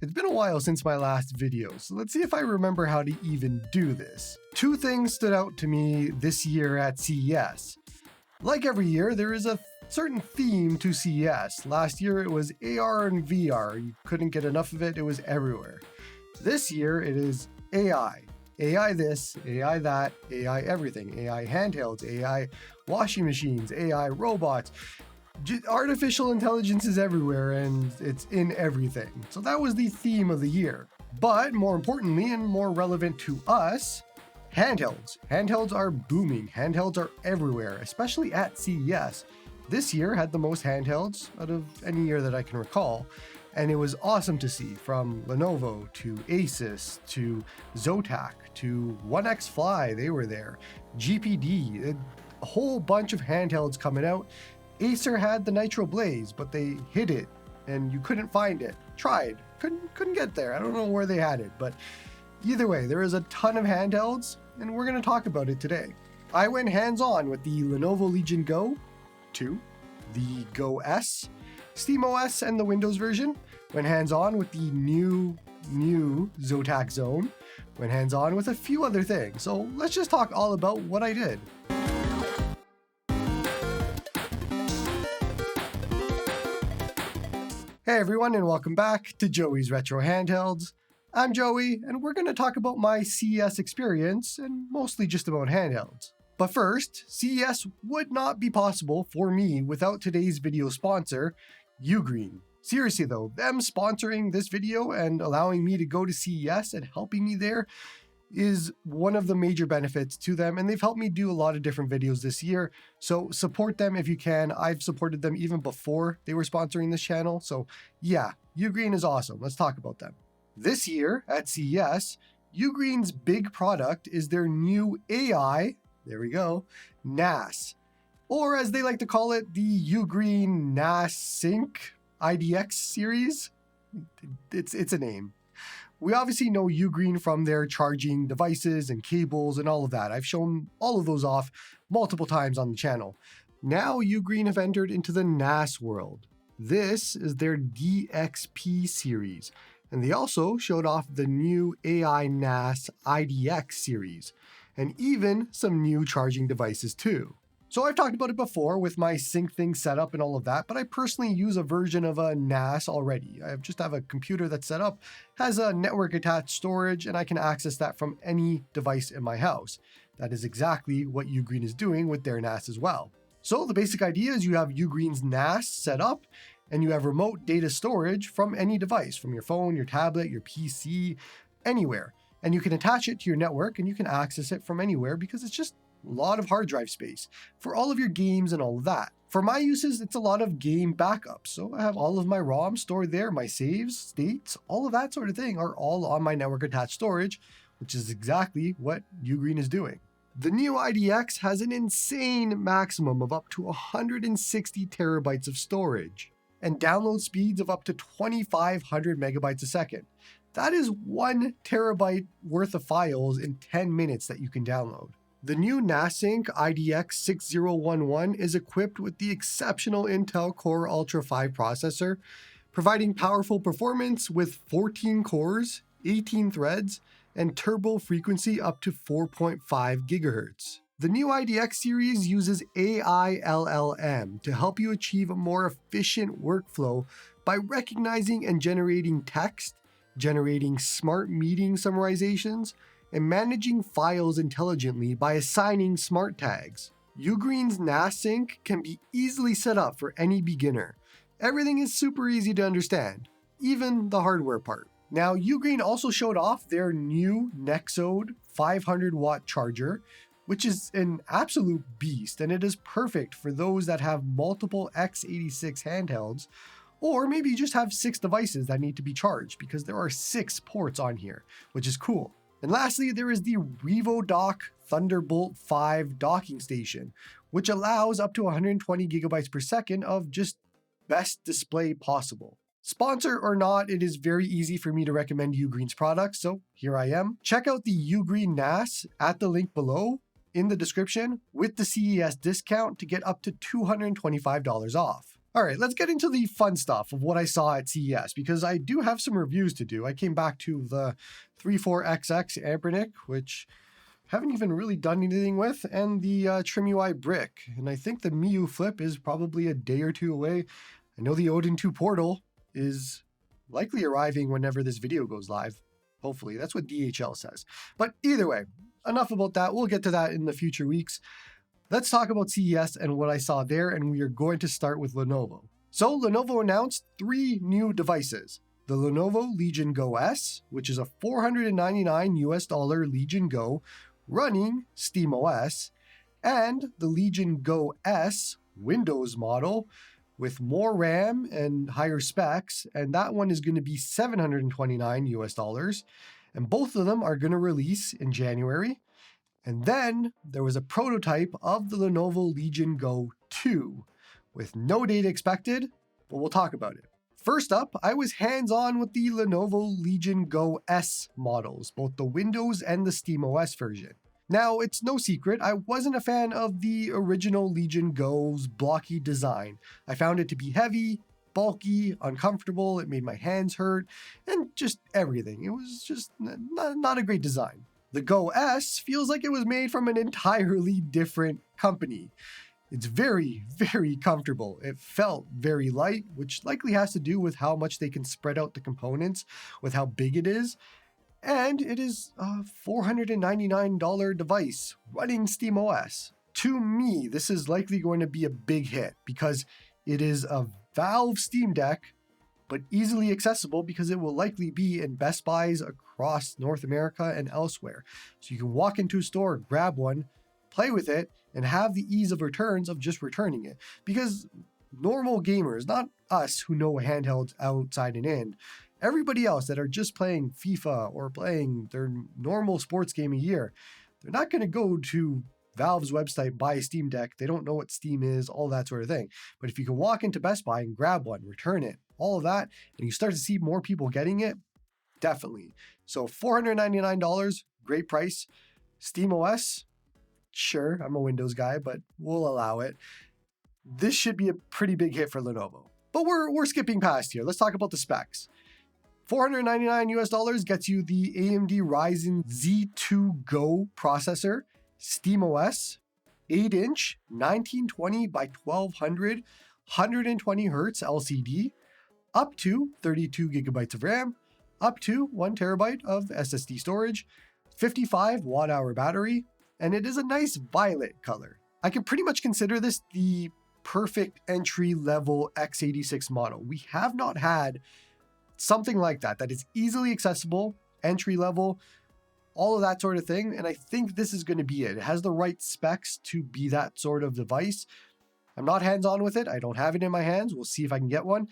It's been a while since my last video, so let's see if I remember how to even do this. Two things stood out to me this year at CES. Like every year, there is a certain theme to CES. Last year it was AR and VR. You couldn't get enough of it, it was everywhere. This year it is AI. AI this, AI that, AI everything. AI handhelds, AI washing machines, AI robots. Artificial intelligence is everywhere and it's in everything. So that was the theme of the year. But more importantly and more relevant to us, handhelds. Handhelds are booming. Handhelds are everywhere, especially at CES. This year had the most handhelds out of any year that I can recall. And it was awesome to see, from Lenovo to ASUS to Zotac to OneXPlayer, they were there. GPD, a whole bunch of handhelds coming out. Acer had the Nitro Blaze, but they hid it and you couldn't find it. Tried, couldn't get there. I don't know where they had it, but either way, there is a ton of handhelds and we're going to talk about it today. I went hands-on with the Lenovo Legion Go 2, the Go S, SteamOS and the Windows version. Went hands-on with the new Zotac Zone. Went hands-on with a few other things. So let's just talk all about what I did. Hey everyone, and welcome back to Joey's Retro Handhelds. I'm Joey, and we're going to talk about my CES experience, and mostly just about handhelds. But first, CES would not be possible for me without today's video sponsor, UGREEN. Seriously though, them sponsoring this video and allowing me to go to CES and helping me there is one of the major benefits to them, and they've helped me do a lot of different videos this year, so support them if you can. I've supported them even before they were sponsoring this channel, so yeah, UGREEN is awesome. Let's talk about them. This year at CES, UGREEN's big product is their new AI, there we go, NAS, or as they like to call it, the UGREEN NASync IDX series. It's a name. We obviously know UGREEN from their charging devices and cables and all of that. I've shown all of those off multiple times on the channel. Now UGREEN have entered into the NAS world. This is their DXP series, and they also showed off the new AI NAS IDX series, and even some new charging devices too. So I've talked about it before with my sync thing set up and all of that, but I personally use a version of a NAS already. I just have a computer that's set up, has a network attached storage, and I can access that from any device in my house. That is exactly what UGREEN is doing with their NAS as well. So the basic idea is you have UGREEN's NAS set up, and you have remote data storage from any device, from your phone, your tablet, your PC, anywhere. And you can attach it to your network and you can access it from anywhere because it's just a lot of hard drive space for all of your games and all of that. For my uses, it's a lot of game backups. So I have all of my ROM stored there, my saves, states, all of that sort of thing are all on my network attached storage, which is exactly what UGREEN is doing. The new IDX has an insane maximum of up to 160 terabytes of storage and download speeds of up to 2,500 megabytes a second. That is 1 terabyte worth of files in 10 minutes that you can download. The new NASync IDX 6011 is equipped with the exceptional Intel Core Ultra 5 processor, providing powerful performance with 14 cores, 18 threads, and turbo frequency up to 4.5 gigahertz. The new IDX series uses AI LLM to help you achieve a more efficient workflow by recognizing and generating text, generating smart meeting summarizations, and managing files intelligently by assigning smart tags. UGREEN's NASync can be easily set up for any beginner. Everything is super easy to understand, even the hardware part. Now, UGREEN also showed off their new Nexode 500 watt charger, which is an absolute beast, and it is perfect for those that have multiple x86 handhelds, or maybe you just have 6 devices that need to be charged, because there are 6 ports on here, which is cool. And lastly, there is the RevoDock Thunderbolt 5 docking station, which allows up to 120 gigabytes per second of just best display possible. Sponsor or not, it is very easy for me to recommend UGREEN's products, so here I am. Check out the UGREEN NAS at the link below in the description with the CES discount to get up to $225 off. All right, let's get into the fun stuff of what I saw at CES, because I do have some reviews to do. I came back to the 34XX Ampernic, which I haven't even really done anything with, and the Trim UI Brick. And I think the Miu Flip is probably a day or two away. I know the Odin 2 Portal is likely arriving whenever this video goes live. Hopefully, that's what DHL says. But either way, enough about that. We'll get to that in the future weeks. Let's talk about CES and what I saw there, and we are going to start with Lenovo. So Lenovo announced 3 new devices. The Lenovo Legion Go S, which is a $499 Legion Go running SteamOS, and the Legion Go S Windows model with more RAM and higher specs, and that one is going to be $729. And both of them are going to release in January. And then there was a prototype of the Lenovo Legion Go 2 with no date expected, but we'll talk about it. First up, I was hands-on with the Lenovo Legion Go S models, both the Windows and the SteamOS version. Now, it's no secret, I wasn't a fan of the original Legion Go's blocky design. I found it to be heavy, bulky, uncomfortable, it made my hands hurt, and just everything. It was just not a great design. The Go S feels like it was made from an entirely different company. It's very, very comfortable. It felt very light, which likely has to do with how much they can spread out the components with how big it is. And it is a $499 device running SteamOS. To me, this is likely going to be a big hit because it is a Valve Steam Deck, but easily accessible because it will likely be in Best Buys across North America and elsewhere. So you can walk into a store, grab one, play with it, and have the ease of returns of just returning it. Because normal gamers, not us who know handhelds outside and in, everybody else that are just playing FIFA or playing their normal sports game a year, they're not going to go to Valve's website, buy a Steam Deck. They don't know what Steam is, all that sort of thing. But if you can walk into Best Buy and grab one, return it, all of that, and you start to see more people getting it, definitely. So $499, great price. SteamOS, sure, I'm a Windows guy, but we'll allow it. This should be a pretty big hit for Lenovo. But we're skipping past here. Let's talk about the specs. $499 gets you the AMD Ryzen Z2 Go processor, SteamOS, 8-inch, 1920 by 1200, 120 Hz LCD, up to 32 gigabytes of RAM, up to 1 terabyte of SSD storage, 55 watt-hour battery, and it is a nice violet color. I can pretty much consider this the perfect entry-level x86 model. We have not had something like that is easily accessible, entry-level, all of that sort of thing, and I think this is going to be it. It has the right specs to be that sort of device. I'm not hands-on with it. I don't have it in my hands. We'll see if I can get one,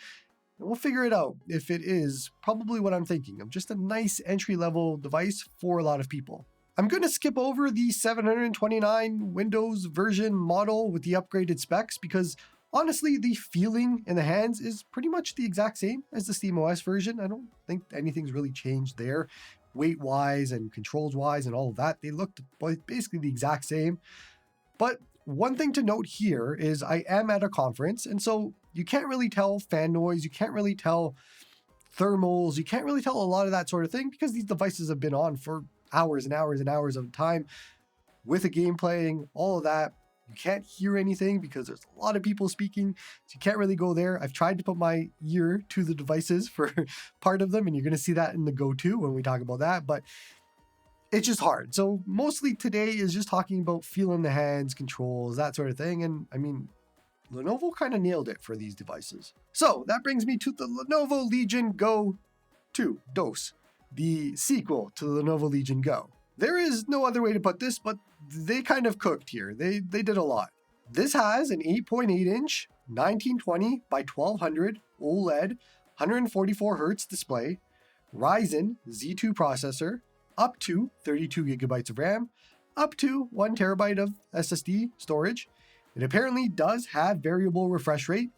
and we'll figure it out if it is probably what I'm thinking of, just a nice entry-level device for a lot of people. I'm going to skip over the 729 Windows version model with the upgraded specs because honestly, the feeling in the hands is pretty much the exact same as the SteamOS version. I don't think anything's really changed there, weight-wise and controls-wise and all of that. They looked basically the exact same. But one thing to note here is I am at a conference, and so you can't really tell fan noise, you can't really tell thermals, you can't really tell a lot of that sort of thing because these devices have been on for hours and hours and hours of time with a game playing, all of that. You can't hear anything because there's a lot of people speaking, so you can't really go there. I've tried to put my ear to the devices for part of them, and you're going to see that in the Go 2 when we talk about that, but it's just hard. So mostly today is just talking about feeling the hands, controls, that sort of thing, and I mean, Lenovo kind of nailed it for these devices. So that brings me to the Lenovo Legion Go 2, DOS, the sequel to the Lenovo Legion Go. There is no other way to put this, but they kind of cooked here. They did a lot. This has an 8.8-inch 1920 by 1200 OLED 144 Hz display, Ryzen Z2 processor, up to 32 gigabytes of RAM, up to 1 terabyte of SSD storage. It apparently does have variable refresh rate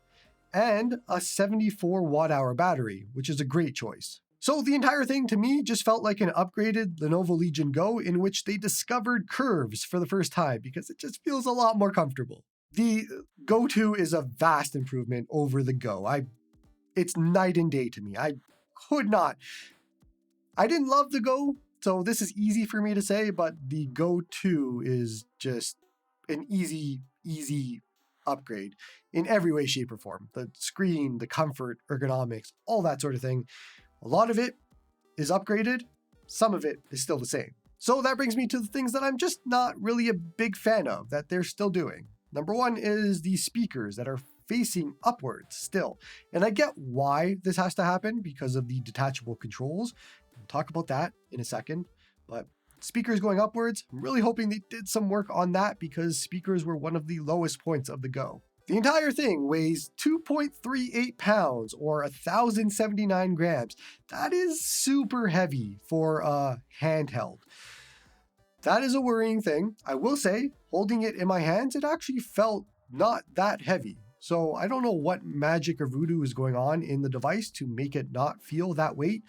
and a 74 watt-hour battery, which is a great choice. So the entire thing to me just felt like an upgraded Lenovo Legion Go in which they discovered curves for the first time because it just feels a lot more comfortable. The Go 2 is a vast improvement over the Go. It's night and day to me. I didn't love the Go, so this is easy for me to say, but the Go 2 is just an easy upgrade in every way, shape, or form. The screen, the comfort, ergonomics, all that sort of thing. A lot of it is upgraded. Some of it is still the same. So that brings me to the things that I'm just not really a big fan of that they're still doing. Number one is the speakers that are facing upwards still. And I get why this has to happen because of the detachable controls. We'll talk about that in a second. But speakers going upwards, I'm really hoping they did some work on that because speakers were one of the lowest points of the Go. The entire thing weighs 2.38 pounds or 1,079 grams. That is super heavy for a handheld. That is a worrying thing. I will say, holding it in my hands, it actually felt not that heavy. So I don't know what magic or voodoo is going on in the device to make it not feel that weight,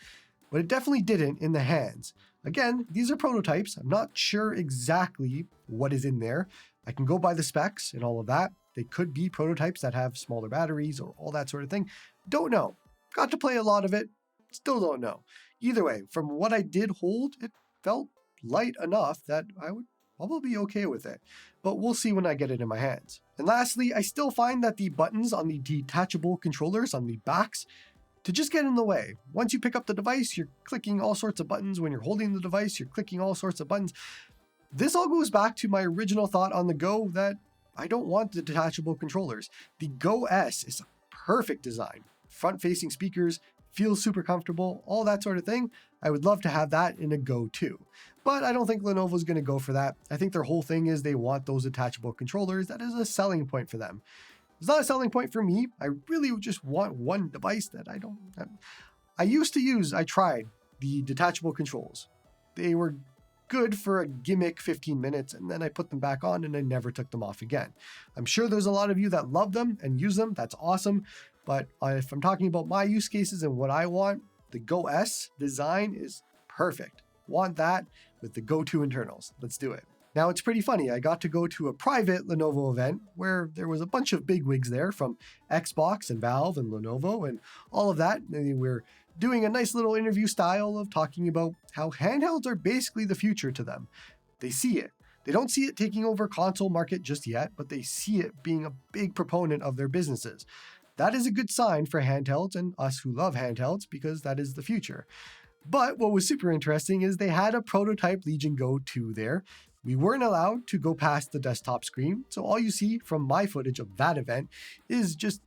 but it definitely didn't in the hands. Again, these are prototypes. I'm not sure exactly what is in there. I can go by the specs and all of that. They could be prototypes that have smaller batteries or all that sort of thing. Don't know. Got to play a lot of it. Still don't know. Either way, from what I did hold, it felt light enough that I would probably be okay with it. But we'll see when I get it in my hands. And lastly, I still find that the buttons on the detachable controllers on the backs to just get in the way. Once you pick up the device, you're clicking all sorts of buttons. When you're holding the device, you're clicking all sorts of buttons. This all goes back to my original thought on the Go that I don't want the detachable controllers. The Go S is a perfect design. Front-facing speakers, feels super comfortable, all that sort of thing. I would love to have that in a Go 2. But I don't think Lenovo's going to go for that. I think their whole thing is they want those detachable controllers. That is a selling point for them. It's not a selling point for me. I really just want one device that I don't have. I tried the detachable controls. They were good for a gimmick 15 minutes, and then I put them back on and I never took them off again. I'm sure there's a lot of you that love them and use them. That's awesome. But if I'm talking about my use cases and what I want, the Go S design is perfect. Want that with the Go 2 internals. Let's do it. Now, it's pretty funny. I got to go to a private Lenovo event where there was a bunch of bigwigs there from Xbox and Valve and Lenovo and all of that. And we're doing a nice little interview style of talking about how handhelds are basically the future to them. They see it. They don't see it taking over console market just yet, but they see it being a big proponent of their businesses. That is a good sign for handhelds and us who love handhelds because that is the future. But what was super interesting is they had a prototype Legion Go 2 there. We weren't allowed to go past the desktop screen, so all you see from my footage of that event is just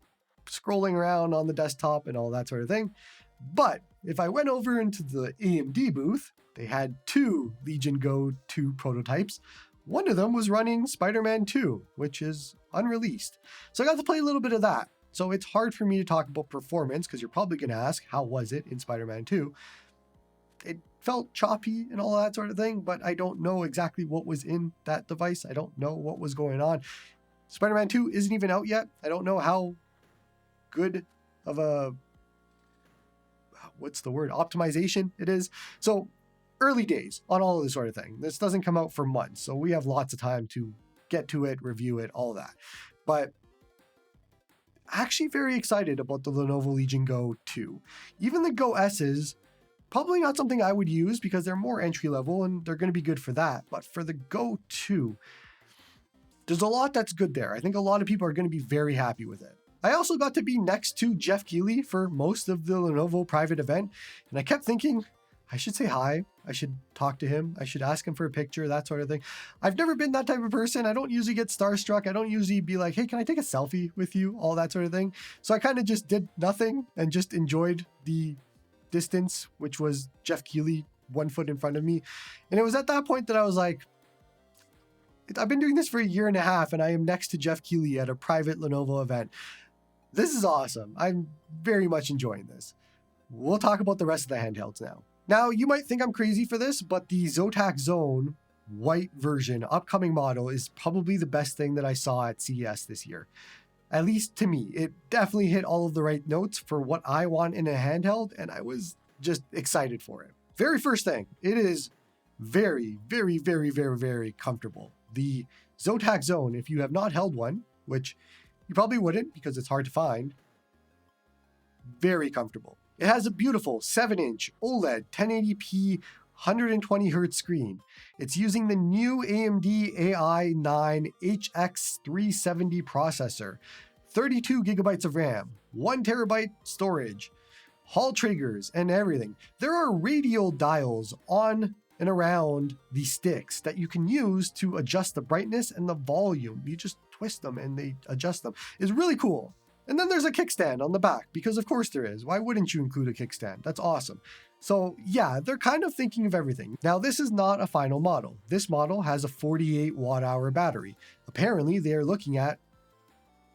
scrolling around on the desktop and all that sort of thing. But if I went over into the AMD booth, they had two Legion Go 2 prototypes. One of them was running Spider-Man 2, which is unreleased. So I got to play a little bit of that. So it's hard for me to talk about performance because you're probably going to ask, how was it in Spider-Man 2? It felt choppy and all that sort of thing, but I don't know exactly what was in that device. I don't know what was going on. Spider-Man 2 isn't even out yet. I don't know how good of a, optimization it is. So early days on all of this sort of thing. This doesn't come out for months, so we have lots of time to get to it, review it, all that. But actually very excited about the Lenovo Legion Go 2. Even the Go S's, probably not something I would use because they're more entry level and they're going to be good for that. But for the Go 2, there's a lot that's good there. I think a lot of people are going to be very happy with it. I also got to be next to Jeff Keighley for most of the Lenovo private event. And I kept thinking, I should say hi. I should talk to him. I should ask him for a picture, that sort of thing. I've never been that type of person. I don't usually get starstruck. I don't usually be like, hey, can I take a selfie with you? All that sort of thing. So I kind of just did nothing and just enjoyed the distance, which was Jeff Keighley 1 foot in front of me. And it was at that point that I was like, I've been doing this for a year and a half and I am next to Jeff Keighley at a private Lenovo event. This is awesome. I'm very much enjoying this. We'll talk about the rest of the handhelds now. Now, you might think I'm crazy for this, but the Zotac Zone white version, upcoming model, is probably the best thing that I saw at CES this year. At least to me, it definitely hit all of the right notes for what I want in a handheld, and I was just excited for it. Very first thing, it is very, very, very, very, very comfortable. The Zotac Zone, if you have not held one, which you probably wouldn't because it's hard to find. Very comfortable. It has a beautiful 7-inch OLED 1080p 120Hz screen. It's using the new AMD AI9 HX370 processor, 32 gigabytes of RAM, 1 terabyte storage, Hall triggers, and everything. There are radial dials on and around the sticks that you can use to adjust the brightness and the volume. You just twist them and they adjust them. It's really cool. And then there's a kickstand on the back, because of course there is. Why wouldn't you include a kickstand? That's awesome. So yeah, they're kind of thinking of everything. Now, this is not a final model. This model has a 48 watt-hour battery. Apparently, they're looking at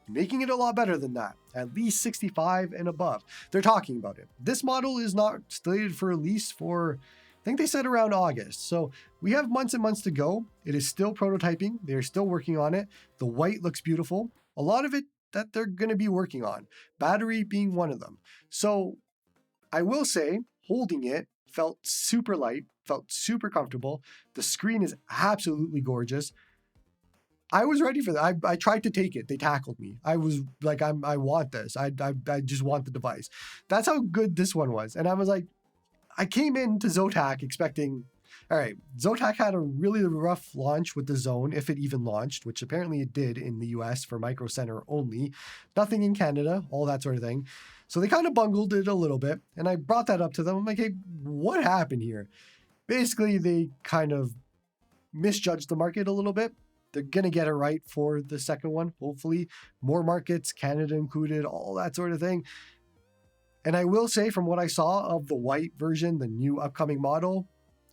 making it a lot better than that, at least 65 and above. They're talking about it. This model is not slated for release for, I think they said around August. So we have months and months to go. It is still prototyping. They're still working on it. The white looks beautiful. A lot of it that they're going to be working on, battery being one of them. So I will say, holding it felt super light, felt super comfortable. The screen is absolutely gorgeous. I was ready for that. I tried to take it. They tackled me. I was like, I want this. I just want the device. That's how good this one was. And I was like, I came into Zotac expecting, all right, Zotac had a really rough launch with the Zone, if it even launched, which apparently it did in the US for Micro Center only. Nothing in Canada, all that sort of thing. So they kind of bungled it a little bit. And I brought that up to them. I'm like, hey, what happened here? Basically, they kind of misjudged the market a little bit. They're going to get it right for the second one, hopefully. More markets, Canada included, all that sort of thing. And I will say, from what I saw of the white version, the new upcoming model,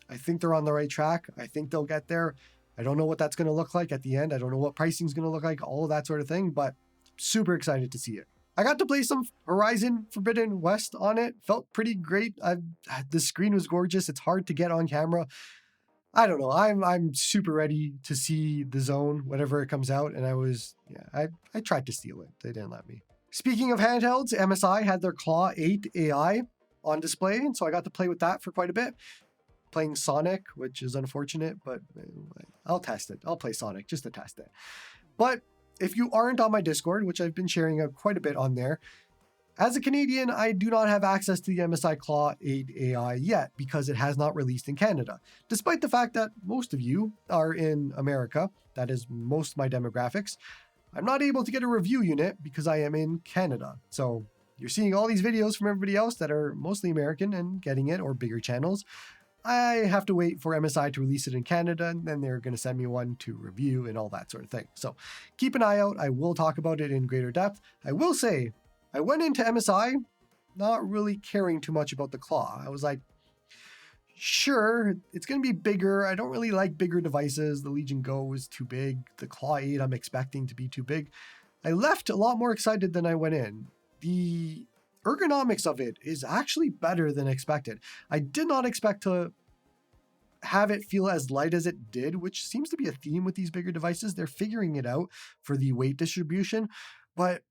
I think they're on the right track. I think they'll get there. I don't know what that's going to look like at the end. I don't know what pricing is going to look like, all of that sort of thing, but super excited to see it. I got to play some Horizon Forbidden West on it. Felt pretty great. The screen was gorgeous. It's hard to get on camera. I don't know. I'm super ready to see the Zone, whatever it comes out. And I tried to steal it. They didn't let me. Speaking of handhelds, MSI had their Claw 8 AI on display. And so I got to play with that for quite a bit. Playing Sonic, which is unfortunate, but I'll test it. I'll play Sonic just to test it. But if you aren't on my Discord, which I've been sharing quite a bit on there, as a Canadian, I do not have access to the MSI Claw 8 AI yet because it has not released in Canada. Despite the fact that most of you are in America, that is most of my demographics, I'm not able to get a review unit because I am in Canada. So you're seeing all these videos from everybody else that are mostly American and getting it, or bigger channels. I have to wait for MSI to release it in Canada, and then they're going to send me one to review and all that sort of thing. So keep an eye out. I will talk about it in greater depth. I will say, I went into MSI not really caring too much about the Claw. I was like, sure, it's going to be bigger. I don't really like bigger devices. The Legion Go was too big. The Claw 8 I'm expecting to be too big. I left a lot more excited than I went in. The ergonomics of it is actually better than expected. I did not expect to have it feel as light as it did, which seems to be a theme with these bigger devices. They're figuring it out for the weight distribution, but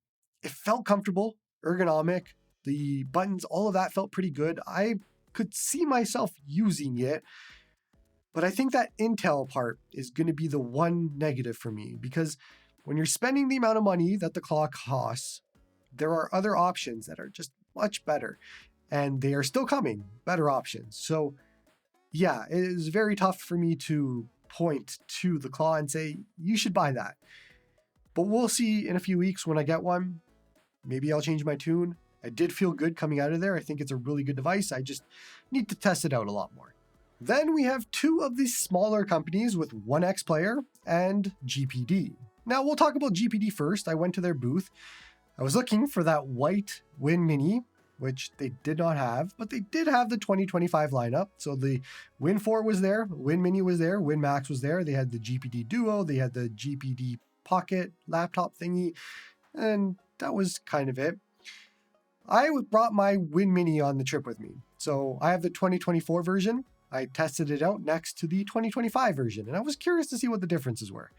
it felt comfortable, ergonomic. The buttons, all of that felt pretty good. I could see myself using it, but I think that Intel part is going to be the one negative for me, because when you're spending the amount of money that the Claw costs, there are other options that are just much better, and they are still coming, better options. So yeah, it is very tough for me to point to the Claw and say, you should buy that. But we'll see in a few weeks when I get one. Maybe I'll change my tune. I did feel good coming out of there. I think it's a really good device. I just need to test it out a lot more. Then we have two of these smaller companies with OneXPlayer and GPD. Now we'll talk about GPD first. I went to their booth. I was looking for that white Win Mini, which they did not have, but they did have the 2025 lineup. So the Win 4 was there, Win Mini was there, Win Max was there. They had the GPD Duo, they had the GPD Pocket laptop thingy, and that was kind of it. I brought my Win Mini on the trip with me. So I have the 2024 version. I tested it out next to the 2025 version, and I was curious to see what the differences were.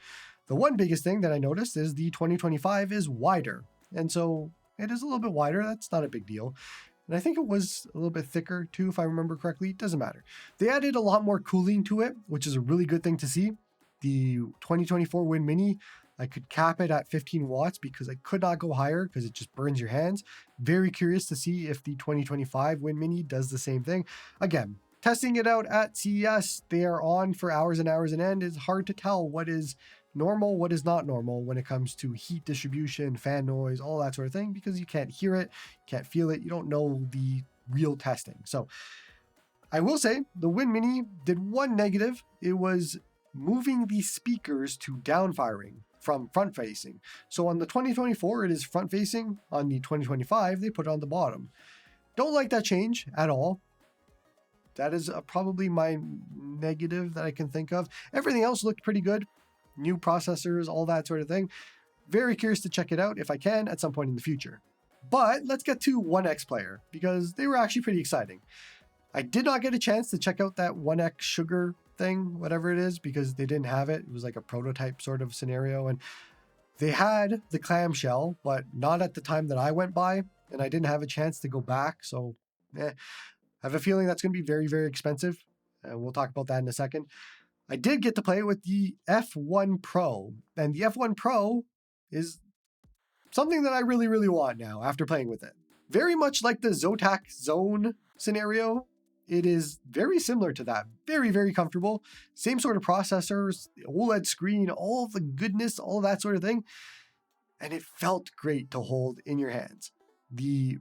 The one biggest thing that I noticed is the 2025 is wider. And so it is a little bit wider. That's not a big deal. And I think it was a little bit thicker too, if I remember correctly. It doesn't matter. They added a lot more cooling to it, which is a really good thing to see. The 2024 Win Mini I could cap it at 15 watts because I could not go higher because it just burns your hands. Very curious to see if the 2025 Win Mini does the same thing. Again, testing it out at CES, they are on for hours and hours and end. It's hard to tell what is normal, what is not normal when it comes to heat distribution, fan noise, all that sort of thing, because you can't hear it, you can't feel it, you don't know the real testing. So I will say the Win Mini did one negative. It was moving the speakers to down firing from front facing. So on the 2024, it is front facing. On the 2025, they put it on the bottom. Don't like that change at all. That is probably my negative that I can think of. Everything else looked pretty good. New processors, all that sort of thing. Very curious to check it out if I can at some point in the future. But let's get to OneXPlayer because they were actually pretty exciting. I did not get a chance to check out that 1X sugar thing, whatever it is, because they didn't have it. It was like a prototype sort of scenario. And they had the clamshell, but not at the time that I went by. And I didn't have a chance to go back. So I have a feeling that's going to be very, very expensive. And we'll talk about that in a second. I did get to play with the F1 Pro. And the F1 Pro is something that I really, really want now after playing with it. Very much like the Zotac Zone scenario. It is very similar to that. Very, very comfortable. Same sort of processors, OLED screen, all the goodness, all that sort of thing. And it felt great to hold in your hands. The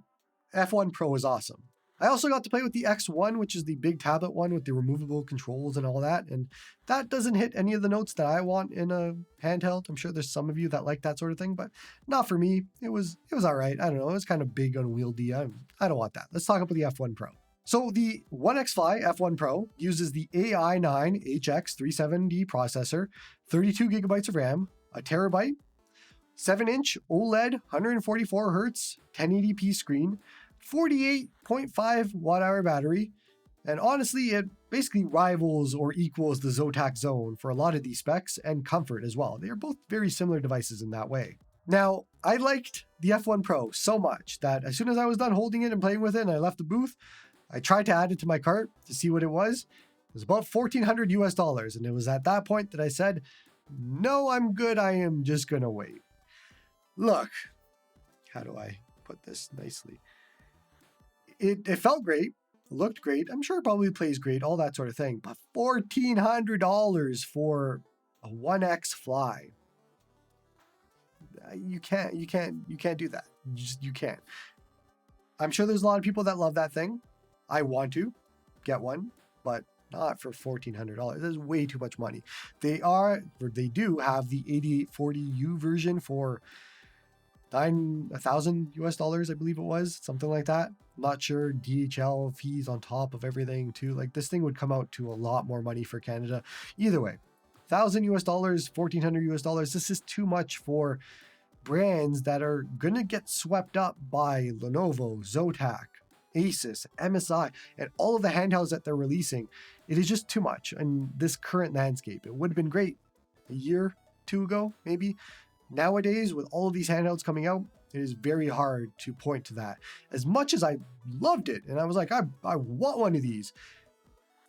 F1 Pro is awesome. I also got to play with the X1, which is the big tablet one with the removable controls and all that. And that doesn't hit any of the notes that I want in a handheld. I'm sure there's some of you that like that sort of thing, but not for me. It was all right. I don't know. It was kind of big, unwieldy. I don't want that. Let's talk about the F1 Pro. So the OneXFly F1 Pro uses the AI9HX370 processor, 32 gigabytes of RAM, a terabyte, 7-inch OLED 144 Hz 1080p screen, 48.5 watt-hour battery, and honestly, it basically rivals or equals the Zotac Zone for a lot of these specs and comfort as well. They are both very similar devices in that way. Now, I liked the F1 Pro so much that as soon as I was done holding it and playing with it and I left the booth, I tried to add it to my cart to see what it was. It was about $1,400 US. And it was at that point that I said, no, I'm good. I am just going to wait. Look, how do I put this nicely? It felt great. It looked great. I'm sure it probably plays great, all that sort of thing. But $1,400 for a 1X Fly. You can't do that. You can't. I'm sure there's a lot of people that love that thing. I want to get one, but not for $1,400. That's way too much money. They do have the 8840U version for $1,000 US, I believe it was, something like that. Not sure. DHL fees on top of everything too. Like this thing would come out to a lot more money for Canada. Either way, $1,000 US, $1,400 US. This is too much for brands that are gonna get swept up by Lenovo, Zotac, ASUS, MSI, and all of the handhelds that they're releasing. It is just too much in this current landscape. It would have been great a year, two ago, maybe. Nowadays, with all of these handhelds coming out, it is very hard to point to that. As much as I loved it, and I was like, I want one of these,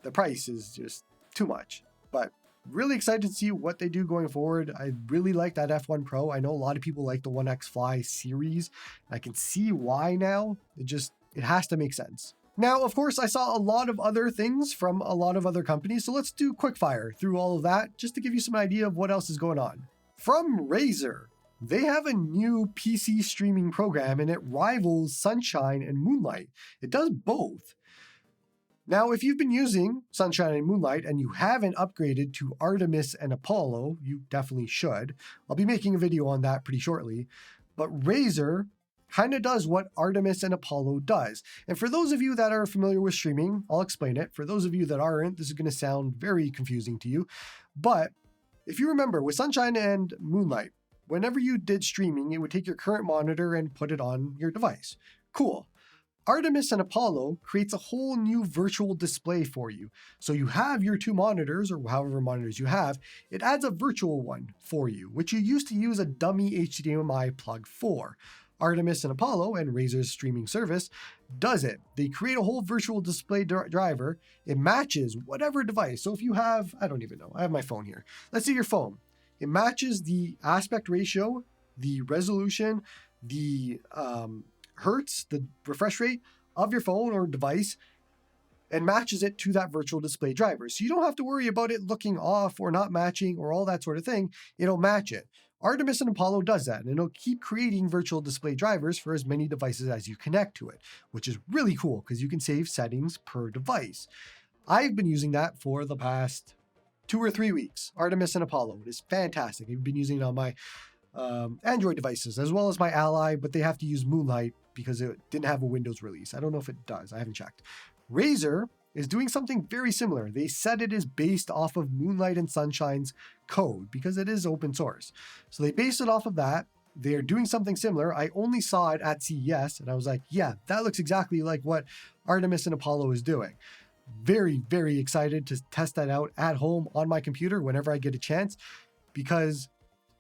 the price is just too much. But really excited to see what they do going forward. I really like that F1 Pro. I know a lot of people like the 1X Fly series. I can see why now. It has to make sense. Now, of course, I saw a lot of other things from a lot of other companies, so let's do quick fire through all of that just to give you some idea of what else is going on. From Razer, they have a new PC streaming program and it rivals Sunshine and Moonlight. It does both. Now, if you've been using Sunshine and Moonlight and you haven't upgraded to Artemis and Apollo, you definitely should. I'll be making a video on that pretty shortly. But Razer kind of does what Artemis and Apollo does. And for those of you that are familiar with streaming, I'll explain it. For those of you that aren't, this is going to sound very confusing to you. But if you remember, with Sunshine and Moonlight, whenever you did streaming, it would take your current monitor and put it on your device. Cool. Artemis and Apollo creates a whole new virtual display for you. So you have your two monitors, or however monitors you have, it adds a virtual one for you, which you used to use a dummy HDMI plug for. Artemis and Apollo and Razer's streaming service does it. They create a whole virtual display driver. It matches whatever device. So if you have, I don't even know, I have my phone here. Let's say your phone. It matches the aspect ratio, the resolution, the hertz, the refresh rate of your phone or device, and matches it to that virtual display driver. So you don't have to worry about it looking off or not matching or all that sort of thing. It'll match it. Artemis and Apollo does that, and it'll keep creating virtual display drivers for as many devices as you connect to it, which is really cool because you can save settings per device. I've been using that for the past 2 or 3 weeks. Artemis and Apollo. It is fantastic. I've been using it on my Android devices as well as my Ally, but they have to use Moonlight because it didn't have a Windows release. I don't know if it does. I haven't checked. Razer is doing something very similar. They said it is based off of Moonlight and Sunshine's code because it is open source. So they based it off of that. They are doing something similar. I only saw it at CES and I was like, yeah, that looks exactly like what Artemis and Apollo is doing. Very, very excited to test that out at home on my computer whenever I get a chance, because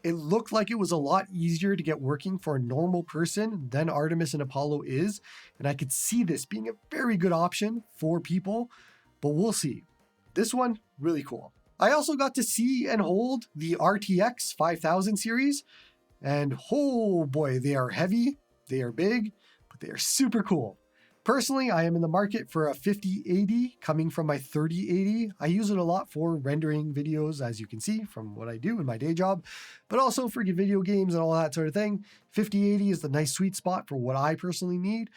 it looked like it was a lot easier to get working for a normal person than Artemis and Apollo is. And I could see this being a very good option for people, but we'll see. This one, really cool. I also got to see and hold the RTX 5000 series. And oh boy, they are heavy, they are big, but they are super cool. Personally, I am in the market for a 5080 coming from my 3080. I use it a lot for rendering videos, as you can see from what I do in my day job, but also for video games and all that sort of thing. 5080 is the nice sweet spot for what I personally need.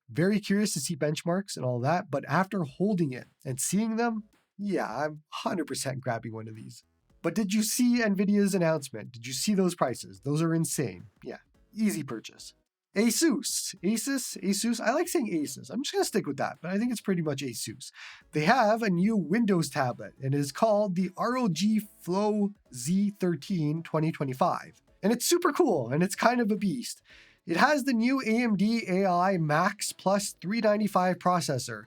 Very curious to see benchmarks and all that, but after holding it and seeing them, yeah, I'm 100% grabbing one of these. But did you see NVIDIA's announcement? Did you see those prices? Those are insane. Yeah, easy purchase. ASUS. I like saying ASUS. I'm just going to stick with that, but I think it's pretty much ASUS. They have a new Windows tablet, and it is called the ROG Flow Z13 2025. And it's super cool, and it's kind of a beast. It has the new AMD AI Max Plus 395 processor,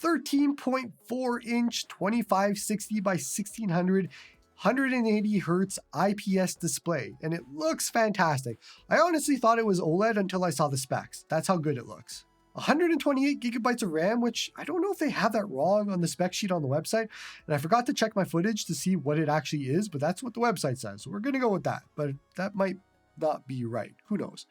13.4-inch 2560 by 1600 180 hertz IPS display, and it looks fantastic. I honestly thought it was OLED until I saw the specs. That's how good it looks. 128 gigabytes of RAM, which I don't know if they have that wrong on the spec sheet on the website, and I forgot to check my footage to see what it actually is, but that's what the website says. So we're gonna go with that, but that might not be right. Who knows?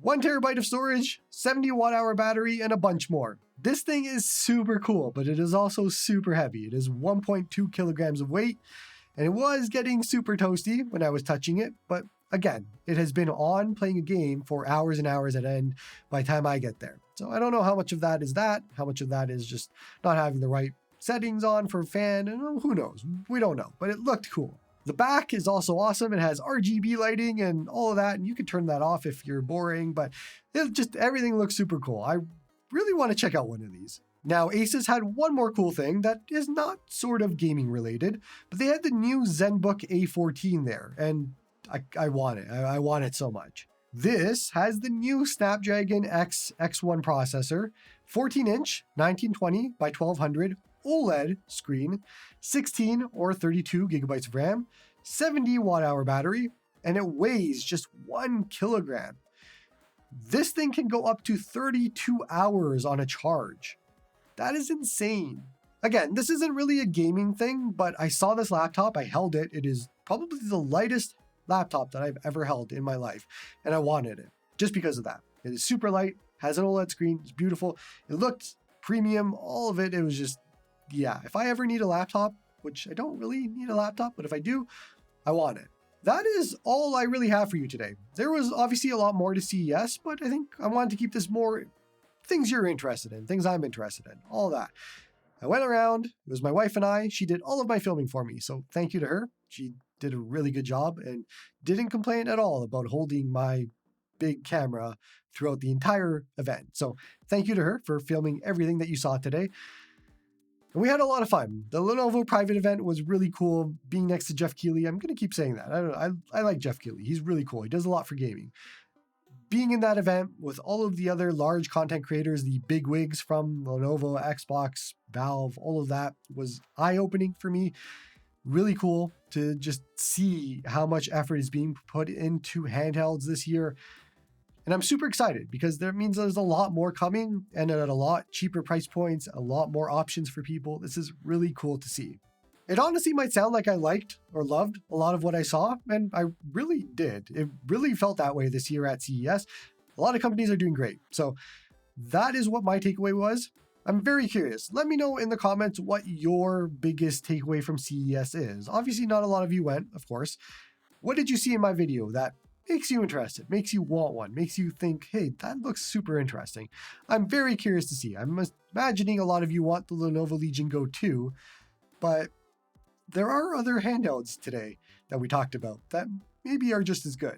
1 terabyte of storage, 70 watt-hour battery, and a bunch more. This thing is super cool, but it is also super heavy. It is 1.2 kilograms of weight, and it was getting super toasty when I was touching it, but again, it has been on playing a game for hours and hours at end by the time I get there. So I don't know how much of that is how much of that is just not having the right settings on for fan, and who knows? We don't know, but it looked cool. The back is also awesome. It has RGB lighting and all of that, and you can turn that off if you're boring, but everything looks super cool. I really want to check out one of these. Now, ASUS had one more cool thing that is not sort of gaming related, but they had the new Zenbook A14 there, and I want it. I want it so much. This has the new Snapdragon X1 processor, 14-inch 1920 by 1200 OLED screen, 16 or 32 gigabytes of RAM, 70 watt-hour battery, and it weighs just 1 kilogram. This thing can go up to 32 hours on a charge. That is insane. Again, this isn't really a gaming thing, but I saw this laptop, I held it. It is probably the lightest laptop that I've ever held in my life, and I wanted it just because of that. It is super light, has an OLED screen, it's beautiful. It looked premium, all of it. It was just, yeah, if I ever need a laptop, which I don't really need a laptop, but if I do, I want it. That is all I really have for you today. There was obviously a lot more to CES, but I think I wanted to keep this more things you're interested in, things I'm interested in, all that. I went around, it was my wife and I, she did all of my filming for me, so thank you to her. She did a really good job and didn't complain at all about holding my big camera throughout the entire event. So thank you to her for filming everything that you saw today. And we had a lot of fun. The Lenovo private event was really cool, being next to Jeff Keighley. I'm going to keep saying that. I like Jeff Keighley. He's really cool. He does a lot for gaming. Being in that event with all of the other large content creators, the big wigs from Lenovo, Xbox, Valve, all of that was eye-opening for me. Really cool to just see how much effort is being put into handhelds this year. And I'm super excited because that means there's a lot more coming and at a lot cheaper price points, a lot more options for people. This is really cool to see. It honestly might sound like I liked or loved a lot of what I saw, and I really did. It really felt that way this year at CES. A lot of companies are doing great. So that is what my takeaway was. I'm very curious. Let me know in the comments what your biggest takeaway from CES is. Obviously, not a lot of you went, of course. What did you see in my video that makes you interested, makes you want one, makes you think, hey, that looks super interesting? I'm very curious to see. I'm imagining a lot of you want the Lenovo Legion Go 2, but there are other handhelds today that we talked about that maybe are just as good.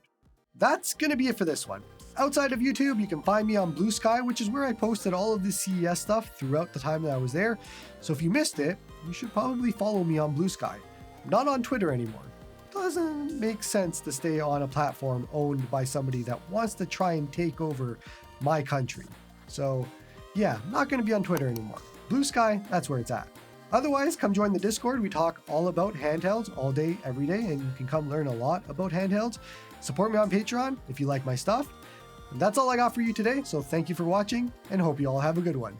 That's going to be it for this one. Outside of YouTube, you can find me on Blue Sky, which is where I posted all of the CES stuff throughout the time that I was there. So if you missed it, you should probably follow me on Blue Sky. I'm not on Twitter anymore. Doesn't make sense to stay on a platform owned by somebody that wants to try and take over my country. So yeah, I'm not going to be on Twitter anymore. Blue Sky, that's where it's at. Otherwise, come join the Discord. We talk all about handhelds all day, every day, and you can come learn a lot about handhelds. Support me on Patreon if you like my stuff. And that's all I got for you today, so thank you for watching, and hope you all have a good one.